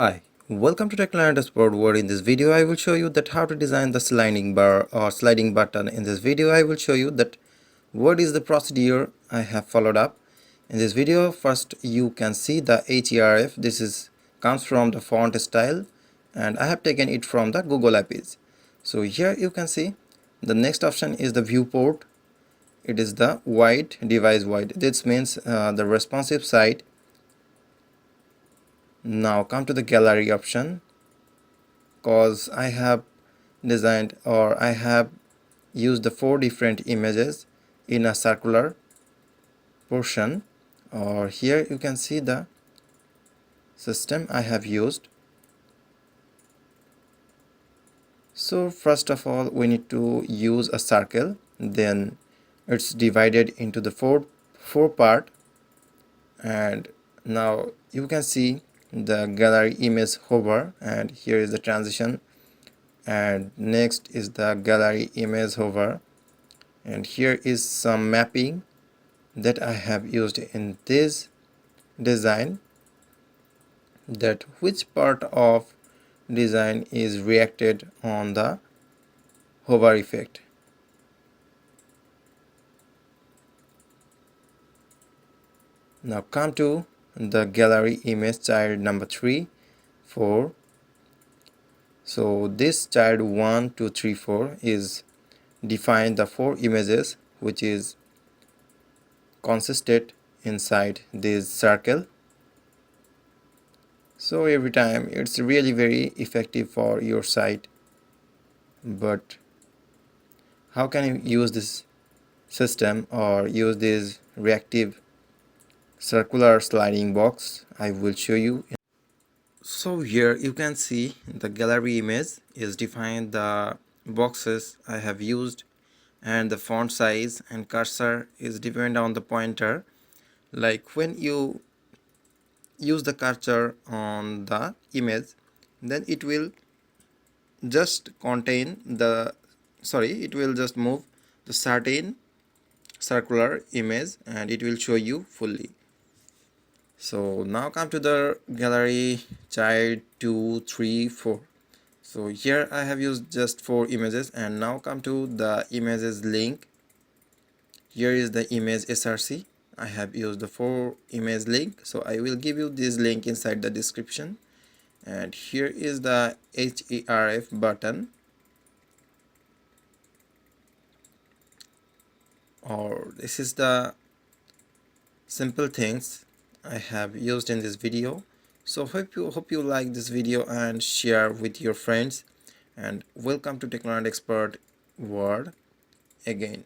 Hi, welcome to Techland Expert Word. In this video I will show you that how to design the sliding bar or sliding button. In this video I will show you that what is the procedure I have followed up. In this video first you can see the href. Comes from the font style and I have taken it from the Google APIs. So here you can see the next option is the viewport. It is the wide, device wide. This means the responsive side. Now come to the gallery option, cause I have designed or I have used the 4 different images in a circular portion, or here you can see the system I have used. So first of all we need to use a circle, then it's divided into the four part, and now you can see the gallery image hover, and here is the transition, and next is the gallery image hover, and here is some mapping that I have used in this design, that which part of design is reacted on the hover effect. Now come to the gallery image child number 3, 4. So this child 1, 2, 3, 4 is define the 4 images which is consisted inside this circle. So every time it's really very effective for your site. But how can you use this system or use this reactive circular sliding box? I will show you. So here you can see the gallery image is defined, the boxes I have used, and the font size and cursor is depend on the pointer. Like when you use the cursor on the image, then it will just contain the it will just move the certain circular image and it will show you fully. So now come to the gallery child 2, 3, 4. So here I have used just 4 images, and now come to the images link. Here is the image src. I have used the 4 image link, so I will give you this link inside the description. And here is the href button, or this is the simple things I have used in this video. So hope you like this video and share with your friends, and welcome to Technology Expert World again.